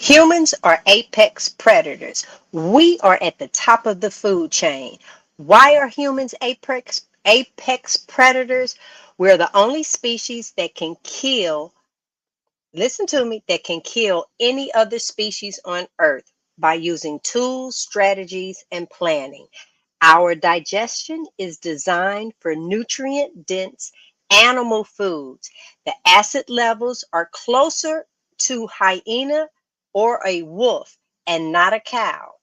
Humans are apex predators. We are at the top of the food chain. Why are humans apex predators? We're the only species that can kill, listen to me, that can kill any other species on Earth by using tools, strategies, and planning. Our digestion is designed for nutrient dense animal foods. The acid levels are closer to hyena or a wolf and not a cow.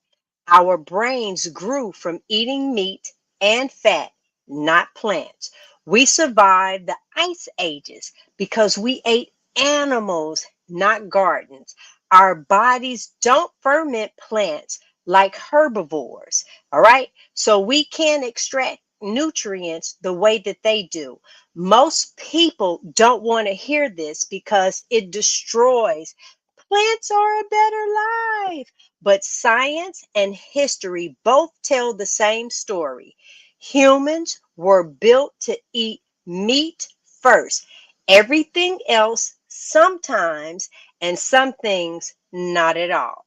Our brains grew from eating meat and fat, not plants. We survived the ice ages because we ate animals, not gardens. Our bodies don't ferment plants like herbivores. All right. So we can't extract nutrients the way that they do. Most people don't want to hear this because it destroys. Plants are a better life. But science and history both tell the same story. Humans were built to eat meat first. Everything else sometimes, and some things not at all.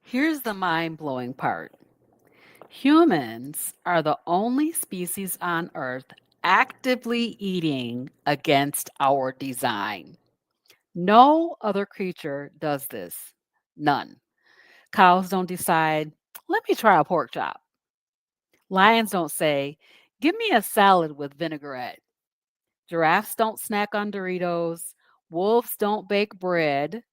Here's the mind blowing part. Humans are the only species on Earth actively eating against our design. No other creature does this. None. Cows don't decide, let me try a pork chop. Lions don't say, give me a salad with vinaigrette. Giraffes don't snack on Doritos. Wolves don't bake bread.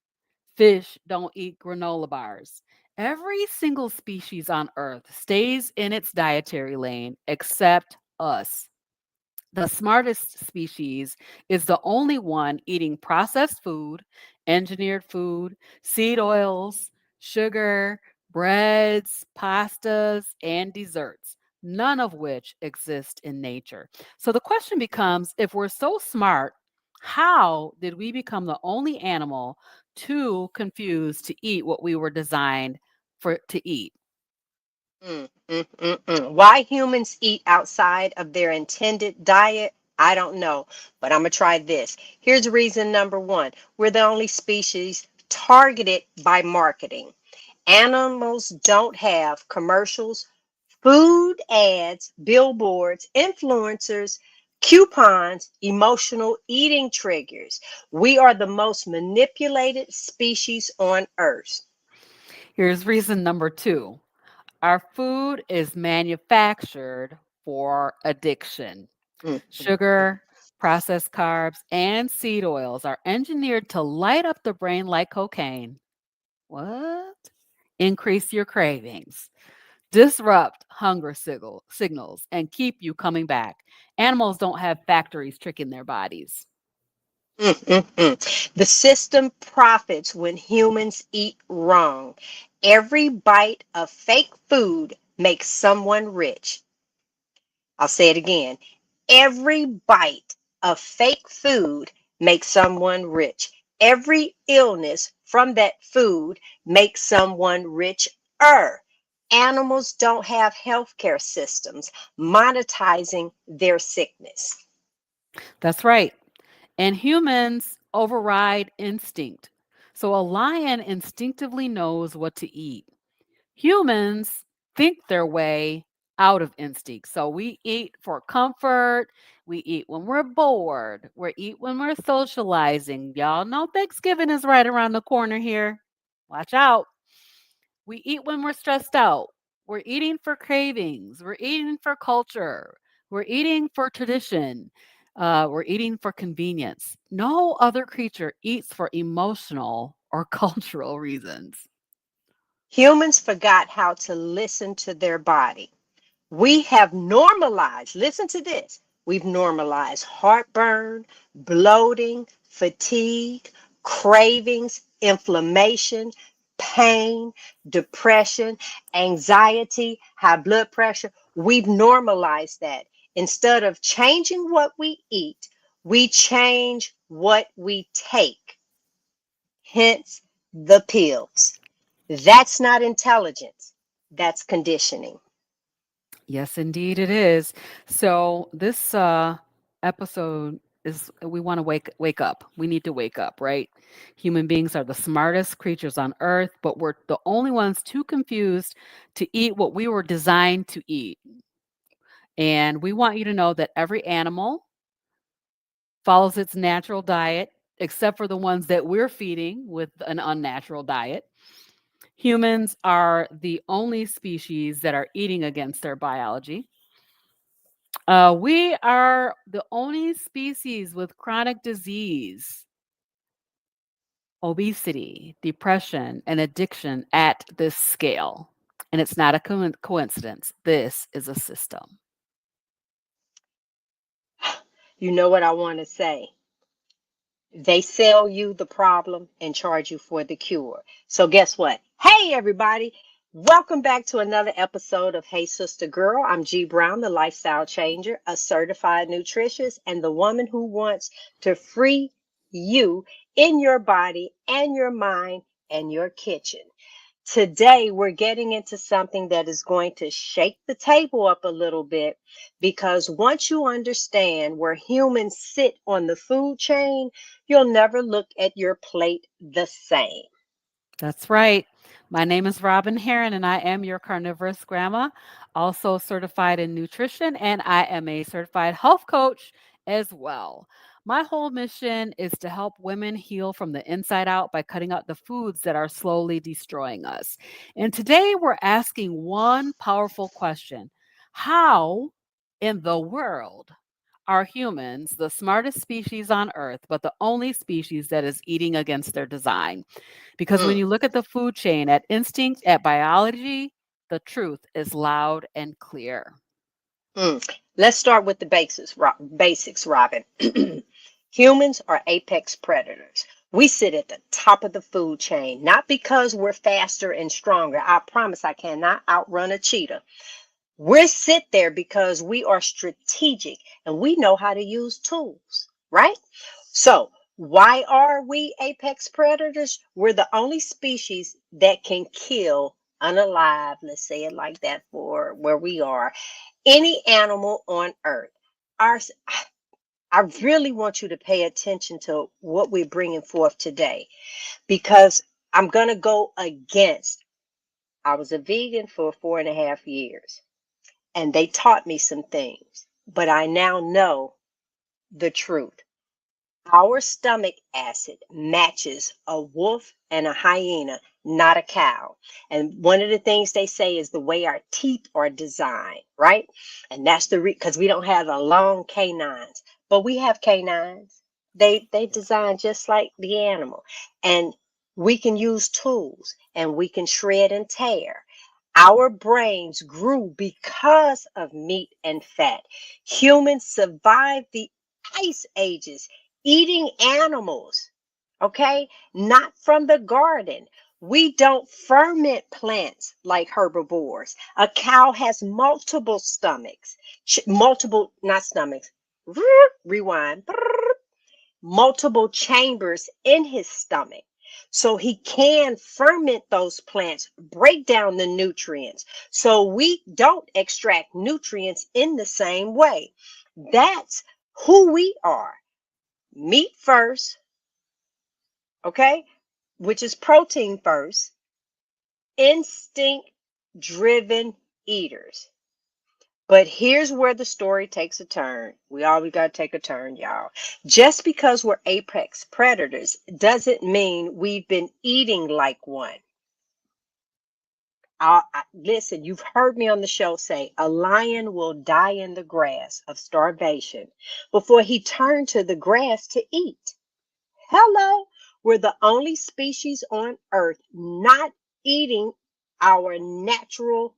Fish don't eat granola bars. Every single species on Earth stays in its dietary lane except us. The smartest species is the only one eating processed food, engineered food, seed oils, sugar, breads, pastas, and desserts, none of which exist in nature. So the question becomes, if we're so smart, how did we become the only animal too confused to eat what we were designed for to eat? Why humans eat outside of their intended diet, I don't know, but I'm going to try this. Here's reason number one. We're the only species targeted by marketing. Animals don't have commercials, food ads, billboards, influencers, coupons, emotional eating triggers. We are the most manipulated species on earth. Here's reason number two. Our food is manufactured for addiction. Mm, mm, mm. Sugar, processed carbs, and seed oils are engineered to light up the brain like cocaine. What? Increase your cravings, disrupt hunger signals, and keep you coming back. Animals don't have factories tricking their bodies. The system profits when humans eat wrong. Every bite of fake food makes someone rich. I'll say it again. Every bite of fake food makes someone rich. Every illness from that food makes someone richer. Animals don't have healthcare systems monetizing their sickness. That's right. And humans override instinct. So a lion instinctively knows what to eat. Humans think their way out of instinct. So we eat for comfort. We eat when we're bored. We eat when we're socializing. Y'all know Thanksgiving is right around the corner here. Watch out. We eat when we're stressed out. We're eating for cravings. We're eating for culture. We're eating for tradition. We're eating for convenience. No other creature eats for emotional or cultural reasons. Humans forgot how to listen to their body. We have normalized, listen to this, we've normalized heartburn, bloating, fatigue, cravings, inflammation, pain, depression, anxiety, high blood pressure. We've normalized that. Instead of changing what we eat, we change what we take, hence the pills. That's not intelligence, that's conditioning. Yes, indeed, it is. So, this episode is we want to wake up. We need to wake up, right? Human beings are the smartest creatures on earth, but we're the only ones too confused to eat what we were designed to eat. And we want you to know that every animal follows its natural diet, except for the ones that we're feeding with an unnatural diet. Humans are the only species that are eating against their biology. We are the only species with chronic disease, obesity, depression, and addiction at this scale. And it's not a coincidence. This is a system. You know what I want to say? They sell you the problem and charge you for the cure. So guess what? Hey everybody, welcome back to another episode of Hey Sister Girl. I'm G Brown, the lifestyle changer, a certified nutritionist, and the woman who wants to free you in your body and your mind and your kitchen. Today, we're getting into something that is going to shake the table up a little bit because once you understand where humans sit on the food chain, you'll never look at your plate the same. That's right. My name is Robyn Herron, and I am your Carnivorous Grama, also certified in nutrition, and I am a certified health coach as well. My whole mission is to help women heal from the inside out by cutting out the foods that are slowly destroying us. And today we're asking one powerful question: how in the world are humans the smartest species on earth, but the only species that is eating against their design? Because when Mm, you look at the food chain, at instinct, at biology, the truth is loud and clear. mm. Let's start with the basics, Robin. Humans are apex predators. We sit at the top of the food chain, not because we're faster and stronger. I promise I cannot outrun a cheetah. We sit there because we are strategic and we know how to use tools, right? So, why are we apex predators? We're the only species that can kill unalive, let's say it like that for where we are, any animal on earth. Our, I really want you to pay attention to what we're bringing forth today because I'm going to go against. I was a vegan for 4.5 years and they taught me some things, but I now know the truth. Our stomach acid matches a wolf and a hyena, not a cow. And one of the things they say is the way our teeth are designed, right? And that's because we don't have the long canines, but we have canines. They design just like the animal, and we can use tools and we can shred and tear. Our brains grew because of meat and fat. Humans survived the ice ages eating animals, okay? Not from the garden. We don't ferment plants like herbivores. A cow has multiple stomachs, multiple, not stomachs, rewind, multiple chambers in his stomach. So he can ferment those plants, break down the nutrients. So we don't extract nutrients in the same way. That's who we are. Meat first, okay, which is protein first, instinct driven eaters. But here's where the story takes a turn. We always got to take a turn, y'all. Just because we're apex predators doesn't mean we've been eating like one. Listen, you've heard me on the show say a lion will die in the grass of starvation before he turned to the grass to eat. Hello, we're the only species on earth not eating our natural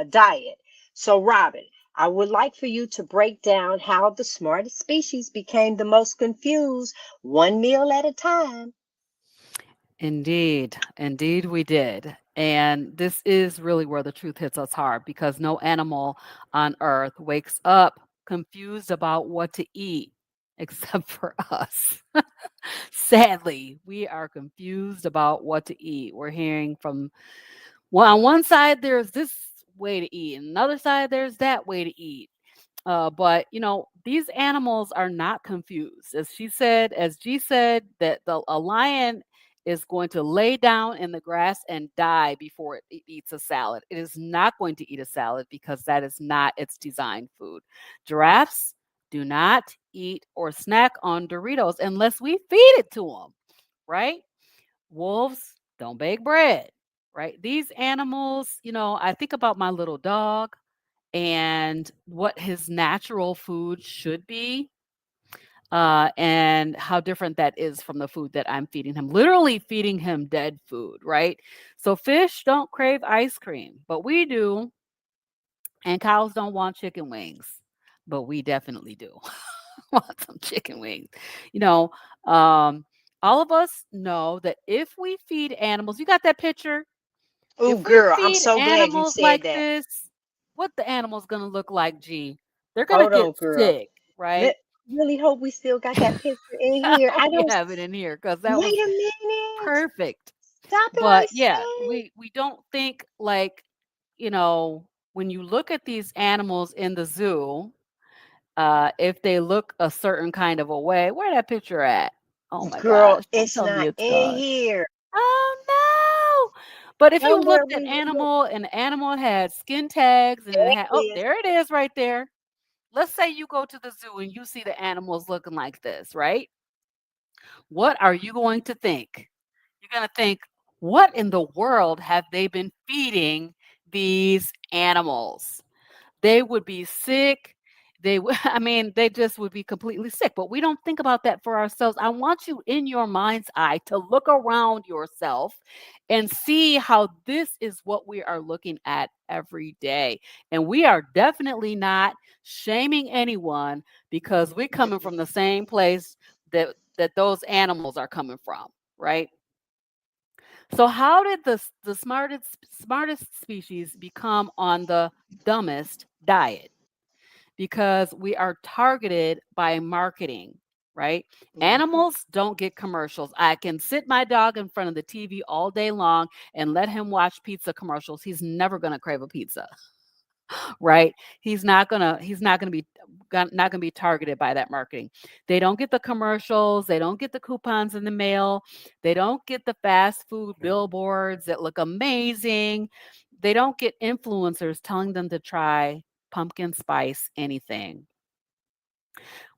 diet. So, Robin, I would like for you to break down how the smartest species became the most confused, one meal at a time. Indeed, indeed, we did. And this is really where the truth hits us hard because no animal on earth wakes up confused about what to eat except for us. Sadly, we are confused about what to eat. We're hearing from, well, on one side, there's this way to eat, and another side, there's that way to eat. But these animals are not confused. As G said, that a lion is going to lay down in the grass and die before it eats a salad. It is not going to eat a salad because that is not its designed food. Giraffes do not eat or snack on Doritos unless we feed it to them, right? Wolves don't bake bread, right? These animals, I think about my little dog and what his natural food should be, and how different that is from the food that I'm feeding him. Literally feeding him dead food, right? So fish don't crave ice cream, but we do, and cows don't want chicken wings, but we definitely do want some chicken wings. You know, um, all of us know that if we feed animals, you got that picture? Oh, If we girl, I'm feed so glad you animals said like that. this, what the animal's gonna look like, G? They're gonna Hold get on, girl. sick, right? Let really hope we still got that picture in here. I We don't. have it in here because that Wait was a minute. perfect. Stop it! I But yeah, say. we don't think like, you know, when you look at these animals in the zoo, if they look a certain kind of a way, where that picture at? Oh my Girl, gosh, don't it's tell me not it's in gone. here. Oh no! But if you Somewhere looked at we would look. animal and the animal had skin tags and There it had, it oh, is. there it is right there. Let's say you go to the zoo and you see the animals looking like this, right? What are you going to think? You're going to think, what in the world have they been feeding these animals? They would be sick. They would I mean, they just would be completely sick, but we don't think about that for ourselves. I want you in your mind's eye to look around yourself and see how this is what we are looking at every day. And we are definitely not shaming anyone because we're coming from the same place that those animals are coming from, right? So how did the smartest species become on the dumbest diet? Because we are targeted by marketing, right? Mhm. Animals don't get commercials. I can sit my dog in front of the TV all day long and let him watch pizza commercials. He's never going to crave a pizza, right? He's not going to be targeted by that marketing. They don't get the commercials, they don't get the coupons in the mail, they don't get the fast food billboards that look amazing. They don't get influencers telling them to try pumpkin spice anything.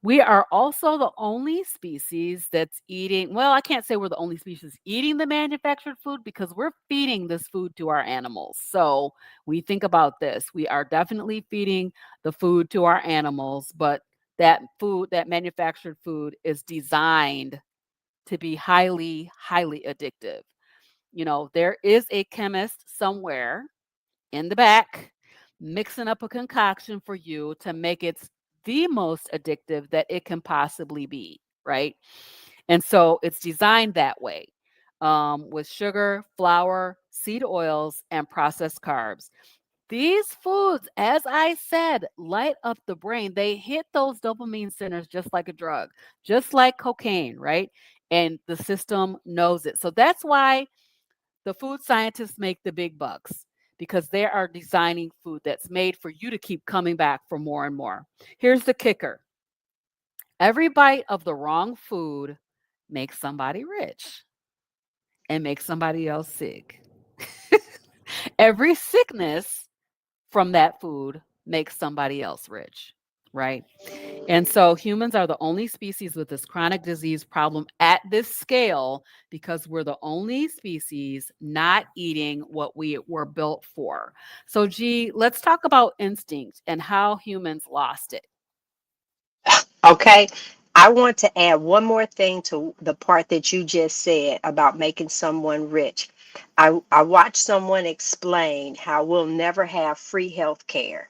We are also the only species that's eating, well, I can't say we're the only species eating the manufactured food because we're feeding this food to our animals. So we think about this. We are definitely feeding the food to our animals, but that food, that manufactured food, is designed to be highly, highly addictive. There is a chemist somewhere in the back mixing up a concoction for you to make it the most addictive that it can possibly be, right? And so it's designed that way, with sugar, flour, seed oils, and processed carbs. These foods, as I said, light up the brain. They hit those dopamine centers just like a drug, just like cocaine, right? And the system knows it. So that's why the food scientists make the big bucks because they are designing food that's made for you to keep coming back for more and more. Here's the kicker: every bite of the wrong food makes somebody rich and makes somebody else sick. Every sickness from that food makes somebody else rich, right? And so humans are the only species with this chronic disease problem at this scale because we're the only species not eating what we were built for. So, G, let's talk about instinct and how humans lost it. Okay. I want to add one more thing to the part that you just said about making someone rich. I watched someone explain how we'll never have free health care.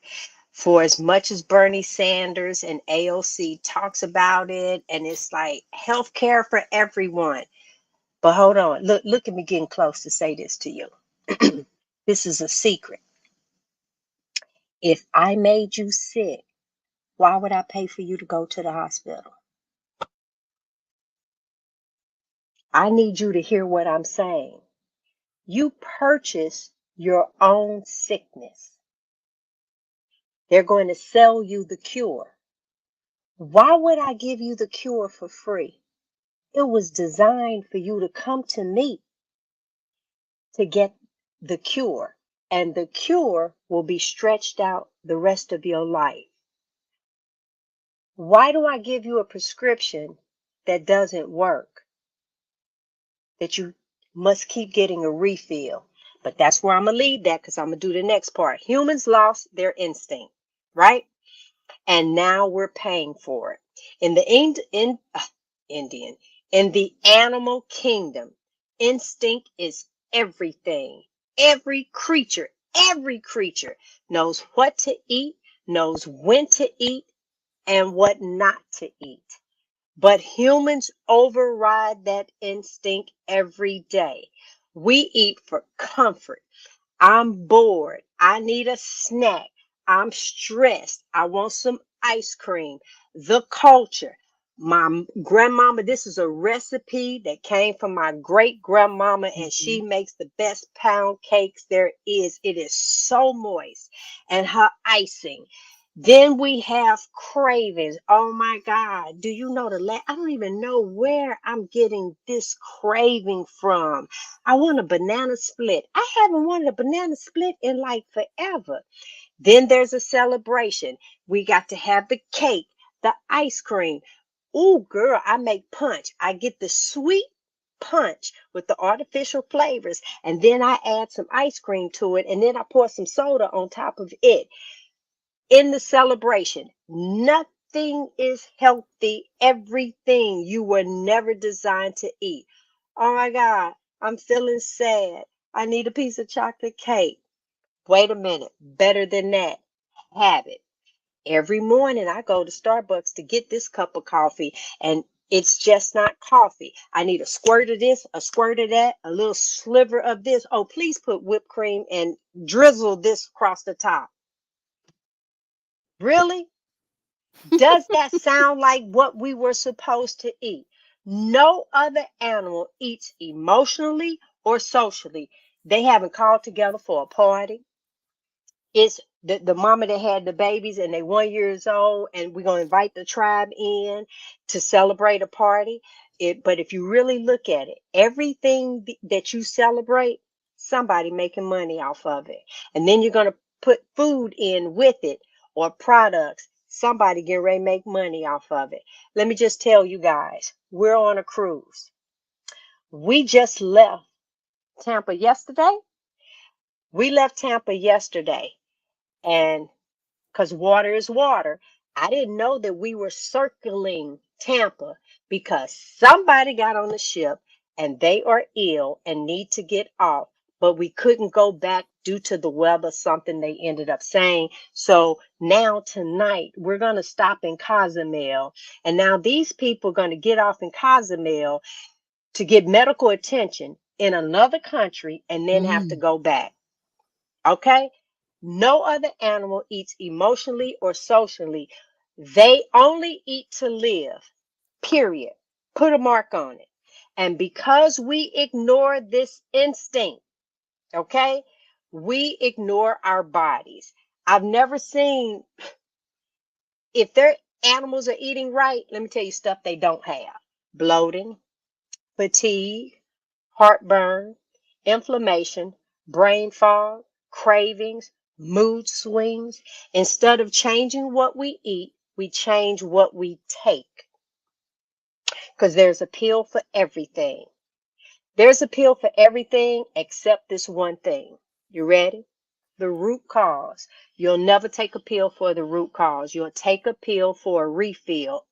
For as much as Bernie Sanders and AOC talks about it, and it's like health care for everyone. But hold on, look at me getting close to say this to you. This is a secret. If I made you sick, why would I pay for you to go to the hospital? I need you to hear what I'm saying. You purchase your own sickness. They're going to sell you the cure. Why would I give you the cure for free? It was designed for you to come to me to get the cure, and the cure will be stretched out the rest of your life. Why do I give you a prescription that doesn't work, that you must keep getting a refill? But that's where I'm going to leave that because I'm going to do the next part. Humans lost their instinct, right? And now we're paying for it. In the Indian, in the animal kingdom, instinct is everything. Every creature knows what to eat, knows when to eat, and what not to eat. But humans override that instinct every day. We eat for comfort. I'm bored. I need a snack. I'm stressed. I want some ice cream. The culture. My grandmama, this is a recipe that came from my great grandmama, and she Mhm. makes the best pound cakes there is. It is so moist. And her icing. Then we have cravings. Oh my God. Do you know I don't even know where I'm getting this craving from. I want a banana split. I haven't wanted a banana split in like forever. Then there's a celebration. We got to have the cake, the ice cream. Ooh, girl, I make punch. I get the sweet punch with the artificial flavors, and then I add some ice cream to it, and then I pour some soda on top of it in the celebration. Nothing is healthy. Everything you were never designed to eat. Oh my God, I'm feeling sad. I need a piece of chocolate cake. Wait a minute. Better than that. Have it. Every morning I go to Starbucks to get this cup of coffee, and it's just not coffee. I need a squirt of this, a squirt of that, a little sliver of this. Oh, please put whipped cream and drizzle this across the top. Really? Does that sound like what we were supposed to eat? No other animal eats emotionally or socially. They haven't called together for a party. It's the mama that had the babies and they 1 years old, and we're gonna invite the tribe in to celebrate a party. But if you really look at it, everything that you celebrate, somebody making money off of it. And then you're gonna put food in with it or products. Somebody getting ready to make money off of it. Let me just tell you guys, we're on a cruise. We just left Tampa yesterday. We left Tampa yesterday, and because water is water. I didn't know that we were circling Tampa because somebody got on the ship and they are ill and need to get off, but we couldn't go back due to the weather, something they ended up saying. So now tonight we're going to stop in Cozumel, and now these people are going to get off in Cozumel to get medical attention in another country and then have to Mm. go back. Okay? No other animal eats emotionally or socially. They only eat to live, period. Put a mark on it. And because we ignore this instinct, okay, we ignore our bodies. I've never seen, if their animals are eating right, let me tell you stuff they don't have: bloating, fatigue, heartburn, inflammation, brain fog, cravings, mood swings. Instead of changing what we eat, we change what we take because there's a pill for everything. There's a pill for everything except this one thing. You ready? The root cause. You'll never take a pill for the root cause. You'll take a pill for a refill.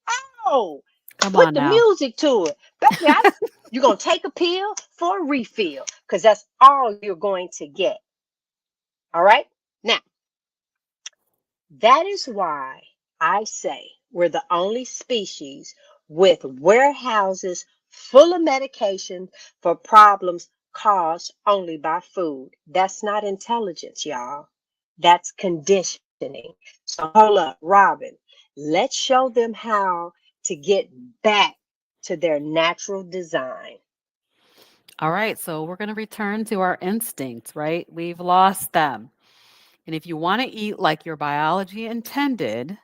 Oh, Come put on the now. music to it. Baby, you're going to take a pill for a refill because that's all you're going to get. All right? Now, that is why I say we're the only species with warehouses full of medication for problems caused only by food. That's not intelligence, y'all. That's conditioning. So hold up, Robyn. Let's show them how to get back to their natural design. All right, so we're going to return to our instincts, right? We've lost them. And if you want to eat like your biology intended,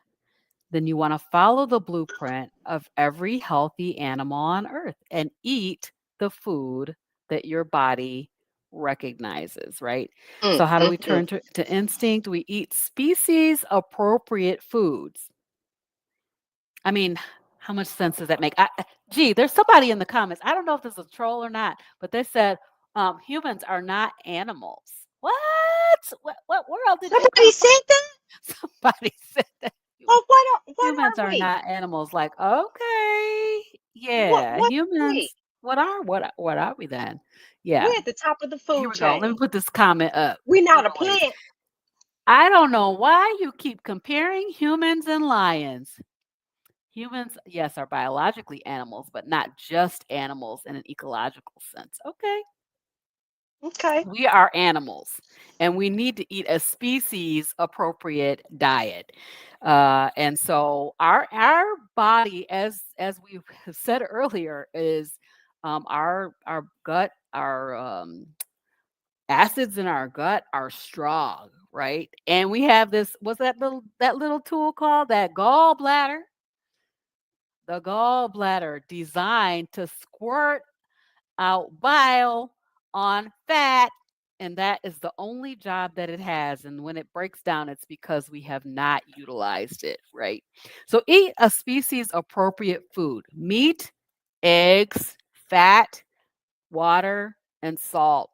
then you want to follow the blueprint of every healthy animal on earth and eat the food that your body recognizes, right? Mm, So, how do mm, we mm. turn to instinct? We eat species appropriate foods. I mean, how much sense does that make? Gee, there's somebody in the comments. I don't know if this is a troll or not, but they said humans are not animals. What? What world did they Somebody come from? said that? Somebody said that Well, what humans are are we? not animals. Like, okay, yeah, What are we? humans. What are we then? Yeah, We're at the top of the here food we go. Let chain. me put this comment up. We're The not a noise. plant. I don't know why you keep comparing humans and lions. Humans, yes, are biologically animals, but not just animals in an ecological sense. Okay. Okay. We are animals and we need to eat a species appropriate diet. And so our body, as we said earlier, is our gut, our acids in our gut are strong, right? And we have this, what's that little tool called? That gallbladder. The gallbladder designed to squirt out bile on fat. And that is the only job that it has. And when it breaks down, it's because we have not utilized it, right? So eat a species appropriate food: meat, eggs, fat, water, and salt.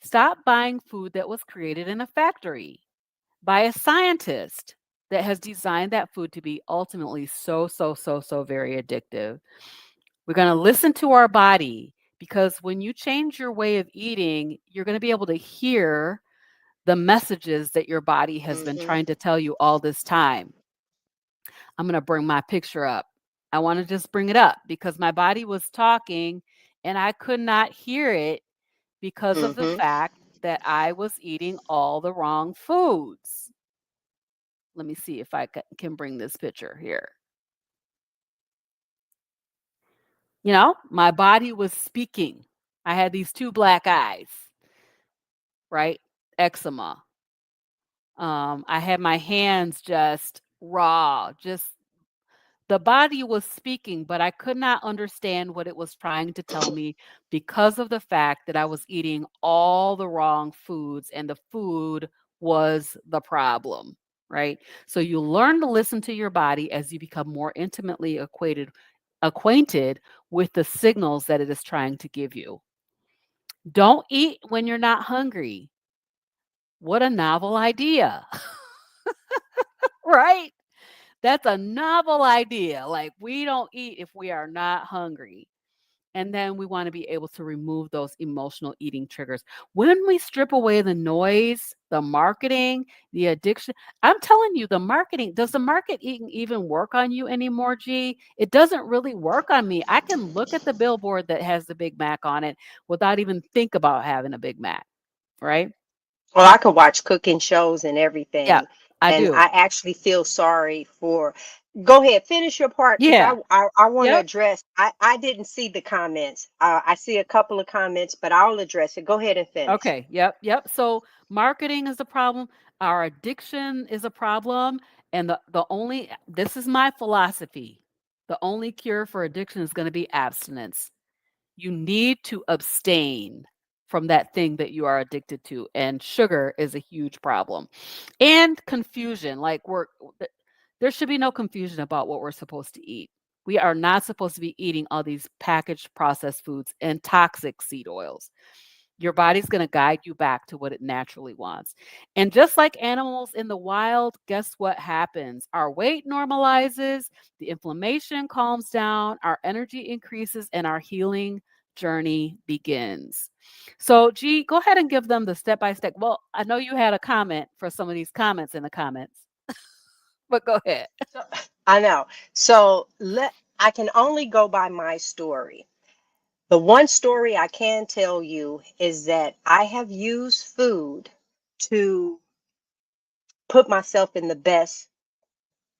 Stop buying food that was created in a factory by a scientist that has designed that food to be ultimately so very addictive. We're going to listen to our body because when you change your way of eating, you're going to be able to hear the messages that your body has been Hmm. trying to tell you all this time. I'm going to bring my picture up. I want to just bring it up because my body was talking and I could not hear it because of the Hmm. fact that I was eating all the wrong foods. Let me see if I can bring this picture here. My body was speaking. I had these two black eyes, right? Eczema. I had my hands just raw, just the body was speaking, but I could not understand what it was trying to tell me because of the fact that I was eating all the wrong foods and the food was the problem, right? So you learn to listen to your body as you become more intimately acquainted with the signals that it is trying to give you. Don't eat when you're not hungry. What a novel idea, right? That's a novel idea. Like, we don't eat if we are not hungry. And then we want to be able to remove those emotional eating triggers. When we strip away the noise, the marketing, the addiction, I'm telling you, does the marketing even work on you anymore, G? It doesn't really work on me. I can look at the billboard that has the Big Mac on it without even think about having a Big Mac, right? Well, I could watch cooking shows and Yeah, everything, I and do. I actually feel sorry for. Go ahead, finish your part because Yeah. I want to Yep. address. I didn't see the comments. I see a couple of comments, but I'll address it. Go ahead and finish. Okay. Yep. So marketing is a problem. Our addiction is a problem. And the only this is my philosophy. The only cure for addiction is going to be abstinence. You need to abstain from that thing that you are addicted to. And sugar is a huge problem. And confusion. Like there should be no confusion about what we're supposed to eat. We are not supposed to be eating all these packaged processed foods and toxic seed oils. Your body's going to guide you back to what it naturally wants. And just like animals in the wild, guess what happens? Our weight normalizes, the inflammation calms down, our energy increases, and our healing journey begins. So, G, go ahead and give them the step by step. Well, I know you had a comment for some of these comments in the comments, but go ahead. So, I know. So I can only go by my story. The one story I can tell you is that I have used food to put myself in the best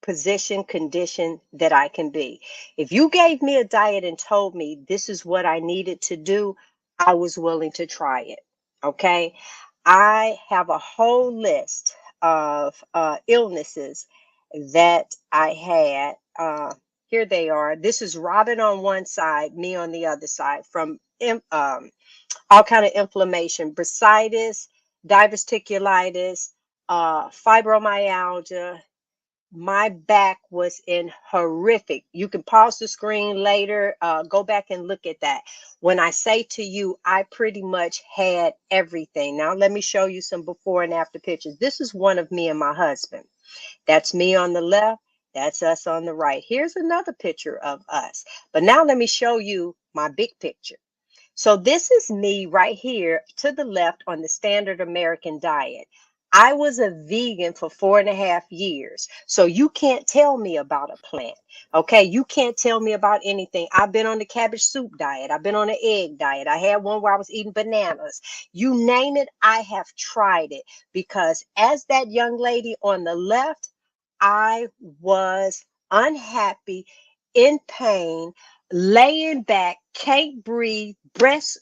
position, condition that I can be. If you gave me a diet and told me this is what I needed to do, I was willing to try it. Okay. I have a whole list of illnesses that I had. Here they are. This is Robyn on one side, me on the other side, from all kind of inflammation, bursitis, diverticulitis, fibromyalgia. My back was in horrific. You can pause the screen later, go back and look at that. When I say to you, I pretty much had everything. Now, let me show you some before and after pictures. This is one of me and my husband. That's me on the left. That's us on the right. Here's another picture of us. But now let me show you my big picture. So this is me right here to the left on the standard American diet. I was a vegan for 4.5 years. So you can't tell me about a plant. Okay. You can't tell me about anything. I've been on the cabbage soup diet. I've been on an egg diet. I had one where I was eating bananas. You name it, I have tried it because as that young lady on the left, I was unhappy, in pain, laying back, can't breathe, breast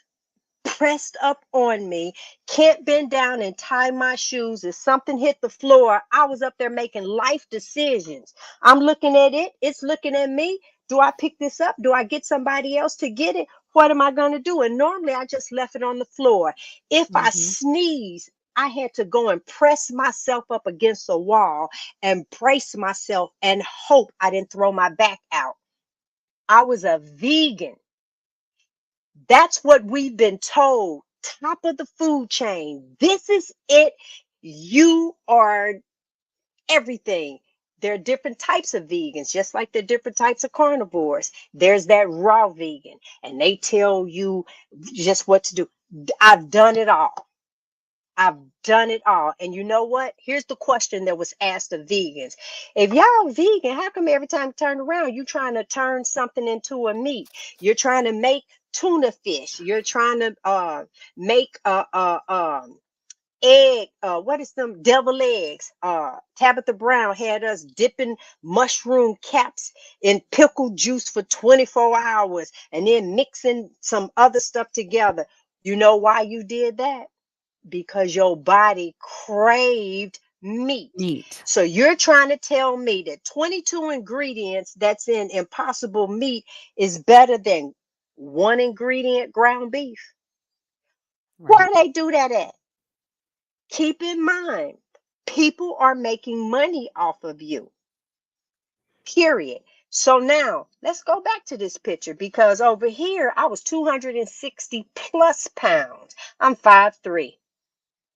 pressed up on me, can't bend down and tie my shoes. If something hit the floor, I was up there making life decisions. I'm looking at it, it's looking at me. Do I pick this up? Do I get somebody else to get it? What am I going to do? And normally I just left it on the floor. If I Hmm. sneeze, I had to go and press myself up against a wall and brace myself and hope I didn't throw my back out. I was a vegan. That's what we've been told. Top of the food chain. This is it. You are everything. There are different types of vegans, just like there are different types of carnivores. There's that raw vegan, and they tell you just what to do. I've done it all. I've done it all. And you know what? Here's the question that was asked of vegans. If y'all vegan, how come every time you turn around, you're trying to turn something into a meat? You're trying to make tuna fish. You're trying to make egg, what is them devil eggs? Tabitha Brown had us dipping mushroom caps in pickle juice for 24 hours and then mixing some other stuff together. You know why you did that? Because your body craved meat. Meat. So you're trying to tell me that 22 ingredients that's in impossible meat is better than one ingredient ground beef? Why Right. they do that at? Keep in mind, people are making money off of you. Period. So now let's go back to this picture because over here I was 260 plus pounds. I'm 5'3".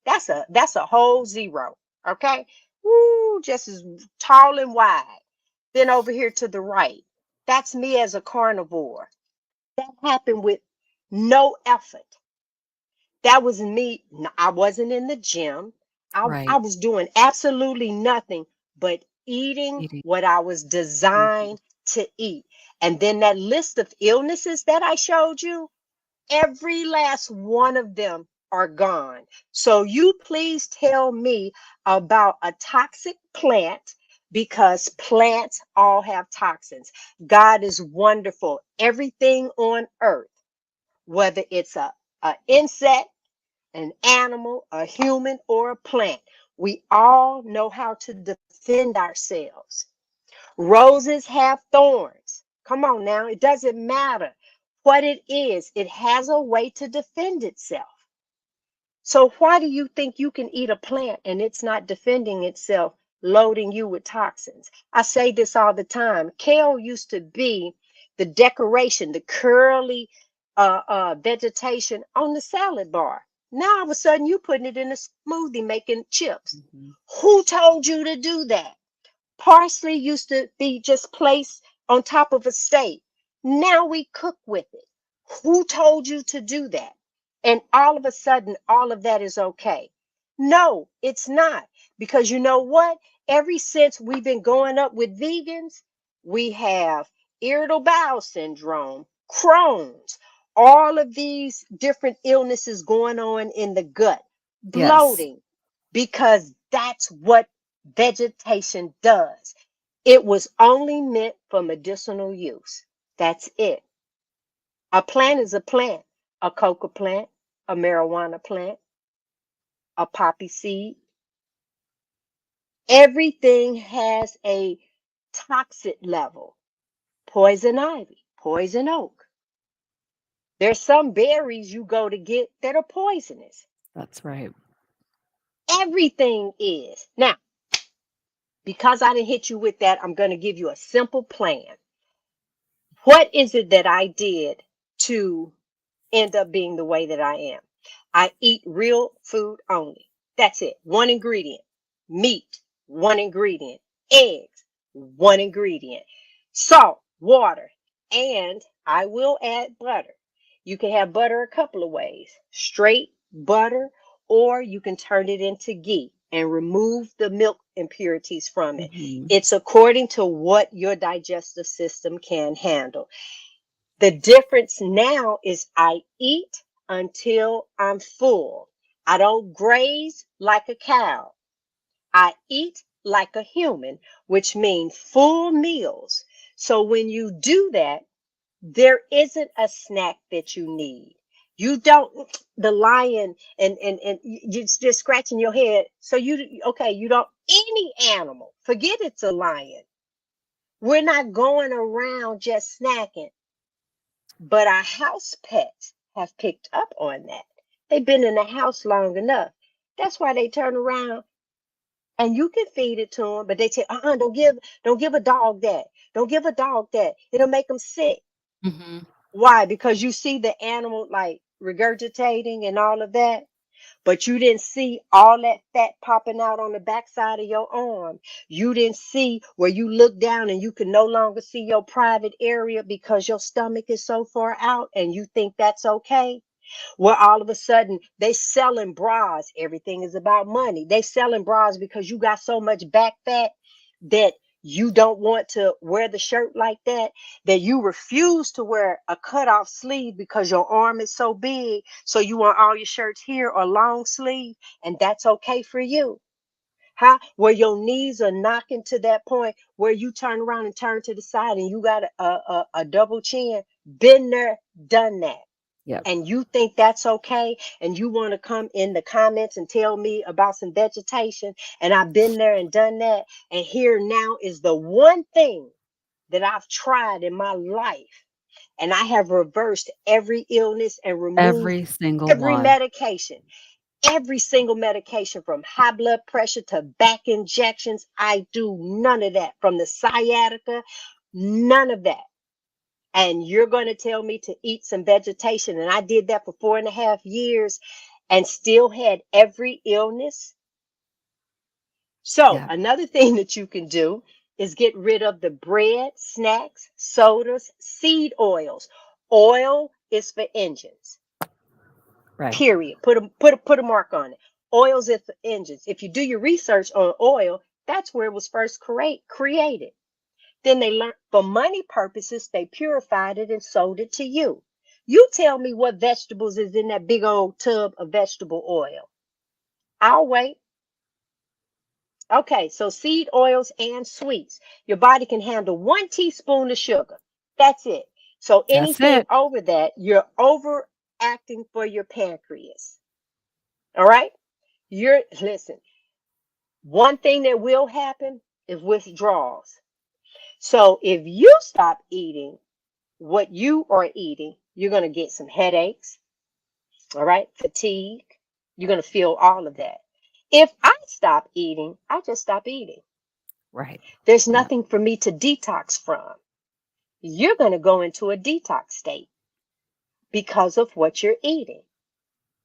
That's a whole zero. Okay. Woo, just as tall and wide. Then over here to the right, that's me as a carnivore. That happened with no effort. That was me. I wasn't in the gym. I Right. was doing absolutely nothing but eating Eating. what I was Mhm. designed to eat. And then that list of illnesses that I showed you, every last one of them are gone. So you please tell me about a toxic plant because plants all have toxins. God is wonderful. Everything on earth, whether it's a insect, an animal, a human, or a plant, we all know how to defend ourselves. Roses have thorns. Come on now, it doesn't matter what it is, it has a way to defend itself. So, why do you think you can eat a plant and it's not defending itself, loading you with toxins? I say this all the time. Kale used to be the decoration, the curly vegetation on the salad bar. Now, all of a sudden, you putting it in a smoothie making chips. Mhm. Who told you to do that? Parsley used to be just placed on top of a steak. Now we cook with it. Who told you to do that? And all of a sudden, all of that is okay. No, it's not. Because you know what? Ever since we've been going up with vegans, we have irritable bowel syndrome, Crohn's, all of these different illnesses going on in the gut, Yes. bloating, because that's what vegetation does. It was only meant for medicinal use. That's it. A plant is a plant, a coca plant, a marijuana plant. a poppy seed. Everything has a toxic level. Poison ivy, poison oak. There's some berries you go to get that are poisonous. That's right. Everything is. Now, because I didn't hit you with that, I'm going to give you a simple plan. What is it that I did to end up being the way that I am? I eat real food only. That's it. One ingredient. Meat, one ingredient. Eggs, one ingredient. Salt, water, and I will add butter. You can have butter a couple of ways. Straight butter, or you can turn it into ghee and remove the milk impurities from it. Hmm. It's according to what your digestive system can handle. The difference now is I eat until I'm full. I don't graze like a cow. I eat like a human, which means full meals. So when you do that, there isn't a snack that you need. You don't, the lion, and you're just scratching your head. So okay, you don't, any animal, forget it's a lion. We're not going around just snacking. But our house pets have picked up on that. They've been in the house long enough. That's why they turn around and you can feed it to them, but they say, don't give a dog that. Don't give a dog that. It'll make them sick. Hmm. Why? Because you see the animal like regurgitating and all of that. But you didn't see all that fat popping out on the backside of your arm. You didn't see where you look down and you can no longer see your private area because your stomach is so far out and you think that's okay. Where all of a sudden they selling bras. Everything is about money. They selling bras because you got so much back fat that you don't want to wear the shirt like that, that you refuse to wear a cutoff sleeve because your arm is so big. So you want all your shirts here or long sleeve, and that's okay for you. Huh? Where your knees are knocking to that point where you turn around and turn to the side and you got a double chin. Been there, done that, Yep. and you think that's okay, and you want to come in the comments and tell me about some vegetation, and I've been there and done that, and here now is the one thing that I've tried in my life, and I have reversed every illness and removed Every single every one. medication, every single medication, from high blood pressure to back injections. I do none of that, from the sciatica, none of that. And you're going to tell me to eat some vegetation. And I did that for 4.5 years and still had every illness. So Yeah. another thing that you can do is get rid of the bread, snacks, sodas, seed oils. Oil is for engines. Right. Period. Put a mark on it. Oils is for engines. If you do your research on oil, that's where it was first created. Then they learned for money purposes, they purified it and sold it to you. You tell me what vegetables is in that big old tub of vegetable oil. I'll wait. Okay, so seed oils and sweets. Your body can handle 1 teaspoon of sugar. That's it. So That's anything it. over that, you're overacting for your pancreas. All right? Listen, one thing that will happen is withdrawals. So if you stop eating what you are eating, you're going to get some headaches, all right, fatigue. You're going to feel all of that. If I stop eating, I just stop eating. Right. There's Yep. nothing for me to detox from. You're going to go into a detox state because of what you're eating.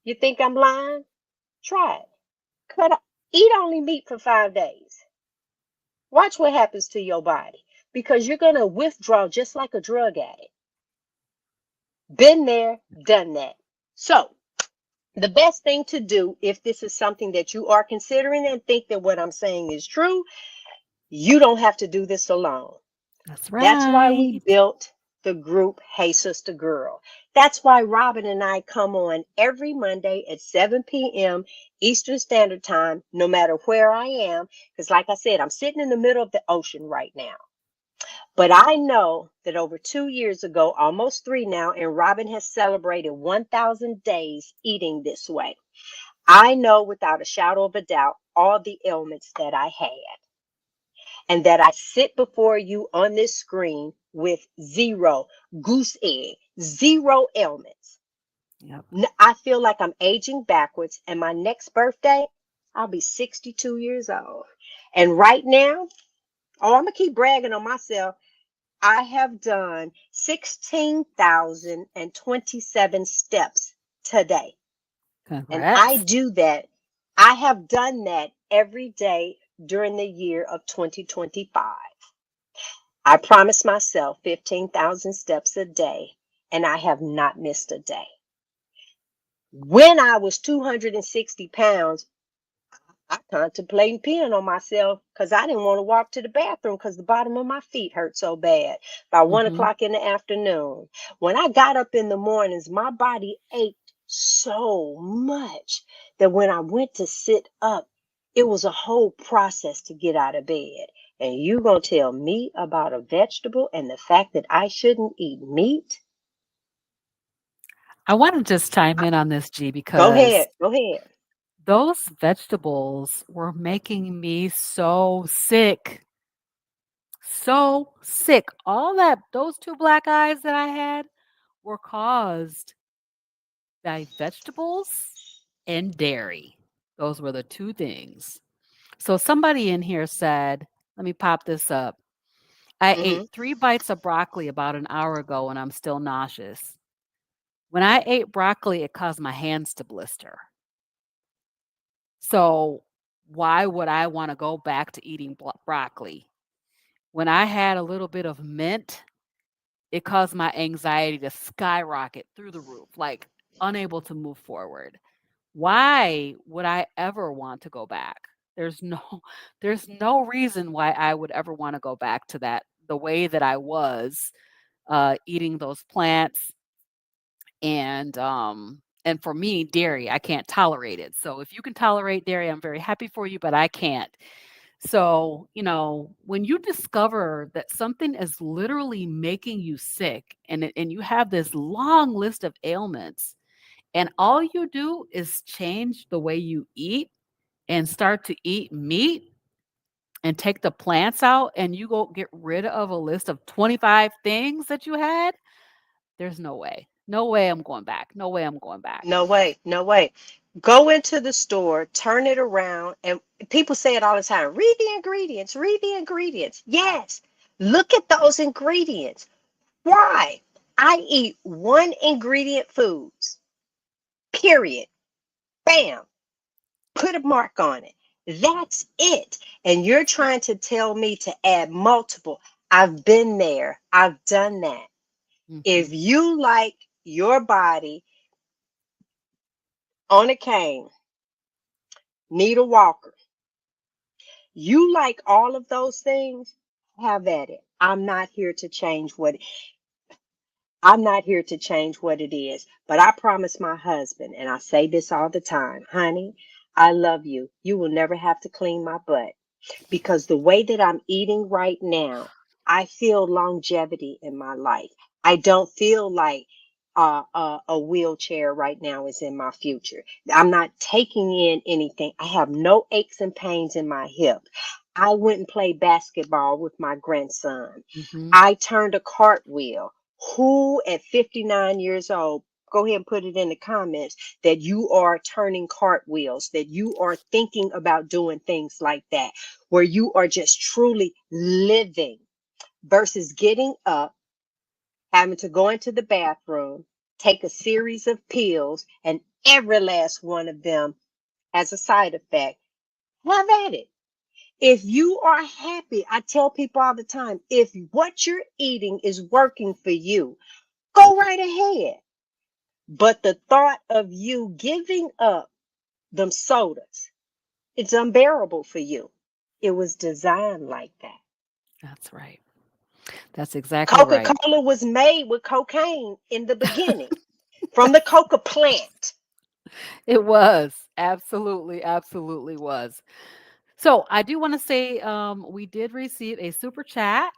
You think I'm lying? Try it. Eat only meat for 5 days. Watch what happens to your body, because you're going to withdraw just like a drug addict. Been there, done that. So the best thing to do, if this is something that you are considering and think that what I'm saying is true, you don't have to do this alone. That's That's why we right. built the group Hey Sister Girl. That's why Robyn and I come on every Monday at 7 p.m. Eastern Standard Time, no matter where I am. Because, like I said, I'm sitting in the middle of the ocean right now. But I know that over 2 years ago, almost three now, and Robyn has celebrated 1,000 days eating this way. I know without a shadow of a doubt all the ailments that I had, and that I sit before you on this screen with zero goose egg, zero ailments. Yep. I feel like I'm aging backwards, and my next birthday, I'll be 62 years old. And right now, oh, I'm going to keep bragging on myself. I have done 16,027 steps today. And I Congrats. do that. I have done that every day during the year of 2025. I promised myself 15,000 steps a day, and I have not missed a day. When I was 260 pounds, I contemplated peeing on myself because I didn't want to walk to the bathroom because the bottom of my feet hurt so bad by one Hmm. o'clock in the afternoon. When I got up in the mornings, my body ached so much that when I went to sit up, it was a whole process to get out of bed. And you gonna tell me about a vegetable and the fact that I shouldn't eat meat? I want to just chime in on this, G, Go because ahead, go ahead. those vegetables were making me so sick. So sick. All that, those two black eyes that I had were caused by vegetables and dairy. Those were the two things. So somebody in here said, let me pop this up. I ate Hmm. 3 bites of broccoli about an hour ago and I'm still nauseous. When I ate broccoli, it caused my hands to blister. So why would I want to go back to eating broccoli? When I had a little bit of mint, it caused my anxiety to skyrocket through the roof, like unable to move forward. Why would I ever want to go back? There's no there's no reason why I would ever want to go back to that the way that I was eating those plants and for me dairy, I can't tolerate it. So if you can tolerate dairy, I'm very happy for you, but I can't. So, when you discover that something is literally making you sick and you have this long list of ailments and all you do is change the way you eat and start to eat meat and take the plants out and you go get rid of a list of 25 things that you had, there's no way. No way I'm going back. No way I'm going back. No way, no way. Go into the store, turn it around, and people say it all the time. Read the ingredients, read the ingredients. Yes, look at those ingredients. Why? I eat one ingredient foods, period. Bam, put a mark on it. That's it. And you're trying to tell me to add multiple. I've been there, I've done that. If Mhm. you like your body on a cane, need a walker, you like all of those things, have at it. I'm not here to change what it is. But I promise my husband, and I say this all the time, honey, I love you. You will never have to clean my butt because the way that I'm eating right now, I feel longevity in my life. I don't feel like a wheelchair right now is in my future. I'm not taking in anything. I have no aches and pains in my hip. I went and played basketball with my grandson. Mhm. I turned a cartwheel. Who at 59 years old, go ahead and put it in the comments that you are turning cartwheels, that you are thinking about doing things like that, where you are just truly living versus getting up, having to go into the bathroom, take a series of pills, and every last one of them has a side effect. Have at it. If you are happy, I tell people all the time, if what you're eating is working for you, go right ahead. But the thought of you giving up them sodas, it's unbearable for you. It was designed like that. That's right. That's exactly Coca right. Cola was made with cocaine in the beginning from the coca plant. It was. Absolutely, absolutely was. So, I do wanna say, we did receive a super chat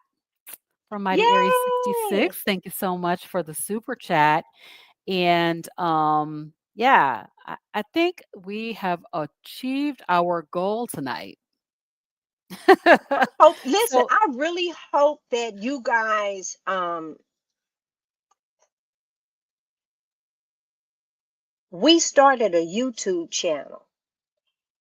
from Mighty Aries Yay! 66. Thank you so much for the super chat. And, Yeah, I think we have achieved our goal tonight. I hope, listen, So I really hope that you guys, we started a YouTube channel.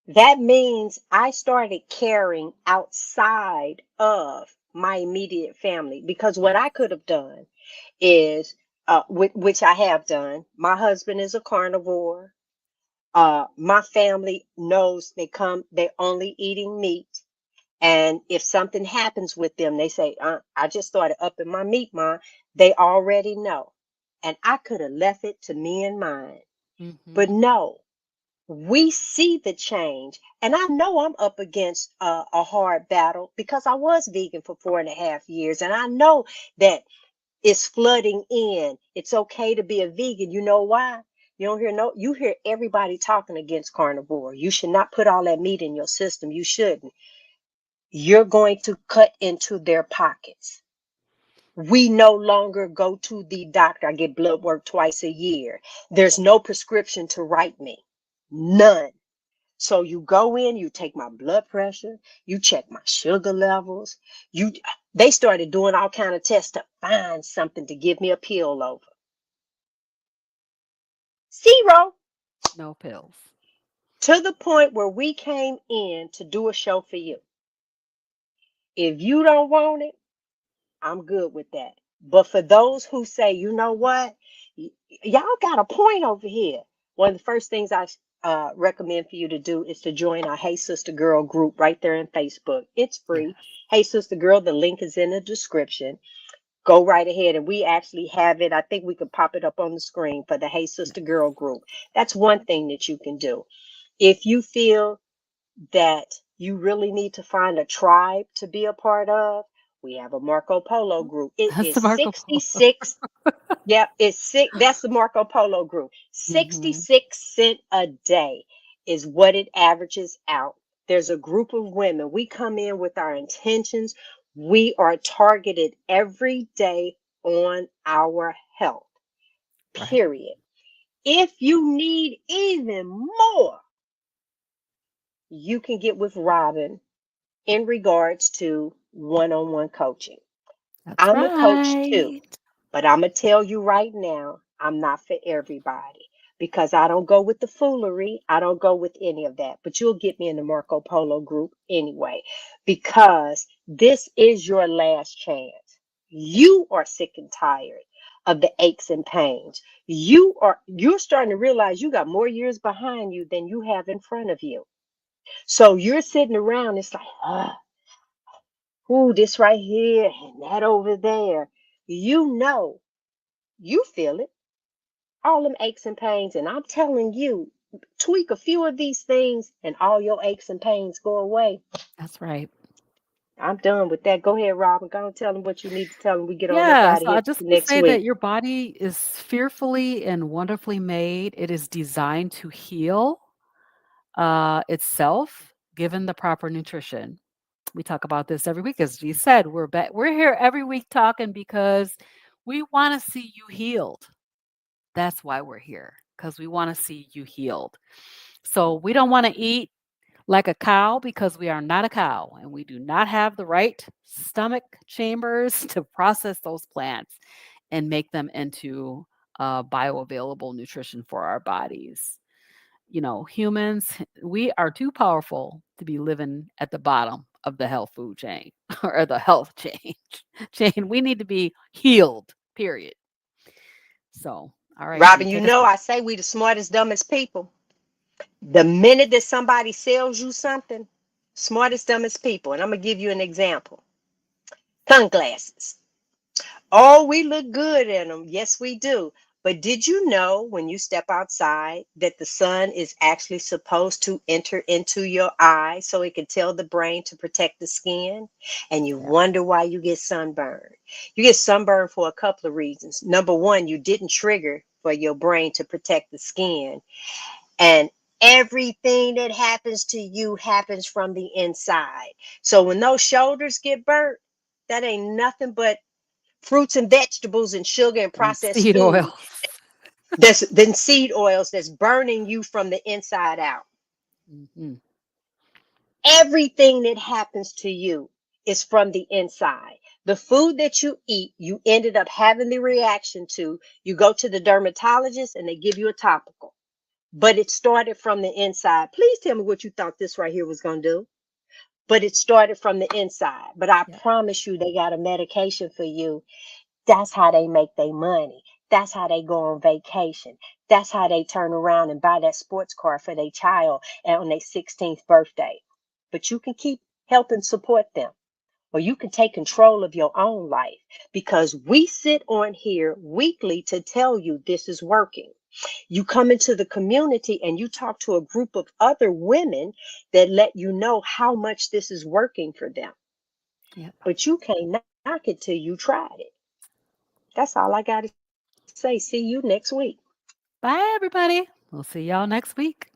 That means I started caring outside of my immediate family, because what yes. I could have done is, which I have done. My husband is a carnivore. My family knows they're only eating meat. And if something happens with them, they say, I just started upping my meat, Mom. They already know. And I could have left it to me and mine. But Mhm. no, we see the change. And I know I'm up against a hard battle because I was vegan for 4.5 years. And I know that it's flooding in. It's okay to be a vegan. You know why? You hear everybody talking against carnivore. You should not put all that meat in your system. You shouldn't. You're going to cut into their pockets. We no longer go to the doctor. I get blood work twice a year. There's no prescription to write me. None. So you go in, you take my blood pressure, you check my sugar levels. You They started doing all kind of tests to find something to give me a pill over. Zero. No pills. To the point where we came in to do a show for you. If you don't want it, I'm good with that. But for those who say, you know what, y'all got a point over here. One of the first things I recommend for you to do is to join our Hey Sister Girl group right there in Facebook. It's free. Yes. Hey Sister Girl, the link is in the description. Go right ahead, and we actually have it. I think we could pop it up on the screen for the Hey Sister Yes. Girl group. That's one thing that you can do. If you feel that you really need to find a tribe to be a part of, we have a Marco Polo group. It That's is the Marco Polo. 66. Yep, it's six. That's the Marco Polo group. Mhm. 66 cents a day is what it averages out. There's a group of women. We come in with our intentions. We are targeted every day on our health, Right. period. If you need even more, you can get with Robyn in regards to one-on-one coaching. That's I'm a coach too, right. but I'm going to tell you right now, I'm not for everybody because I don't go with the foolery. I don't go with any of that. But you'll get me in the Marco Polo group anyway, because this is your last chance. You are sick and tired of the aches and pains. You're starting to realize you got more years behind you than you have in front of you. So you're sitting around, it's like, ooh, this right here and that over there. You know, you feel it, all them aches and pains. And I'm telling you, tweak a few of these things and all your aches and pains go away. That's right. I'm done with that. Go ahead, Robyn. Go and tell them what you need to tell them. We get on up Yeah, out of so I here just want to next say that week. your body is fearfully and wonderfully made. It is designed to heal itself given the proper nutrition. We talk about this every week. As you said, we're here every week talking because we want to see you healed. That's why we're here, because we want to see you healed. So we don't want to eat like a cow because we are not a cow and we do not have the right stomach chambers to process those plants and make them into bioavailable nutrition for our bodies. Humans, we are too powerful to be living at the bottom of the health food chain or the health chain. We need to be healed, period. So, all right, can you Robyn, you take us know home? I say we the smartest, dumbest people. The minute that somebody sells you something, smartest, dumbest people. And I'm going to give you an example. Sunglasses. Oh, we look good in them. Yes, we do. But did you know when you step outside that the sun is actually supposed to enter into your eye so it can tell the brain to protect the skin? And you Yeah, wonder why you get sunburned. You get sunburned for a couple of reasons. Number one, you didn't trigger for your brain to protect the skin. And everything that happens to you happens from the inside. So when those shoulders get burnt, that ain't nothing but fruits and vegetables and sugar and and processed seed food oils. That's then seed oils that's burning you from the inside out. Hmm. Everything that happens to you is from the inside. The food that you eat, you ended up having the reaction to. You go to the dermatologist and they give you a topical, but it started from the inside. Please tell me what you thought this right here was going to do. But it started from the inside. But I Yeah. promise you, they got a medication for you. That's how they make their money. That's how they go on vacation. That's how they turn around and buy that sports car for their child on their 16th birthday. But you can keep helping support them, or you can take control of your own life, because we sit on here weekly to tell you this is working. You come into the community and you talk to a group of other women that let you know how much this is working for them. Yep. But you can't knock it till you tried it. That's all I got to say. See you next week. Bye, everybody. We'll see y'all next week.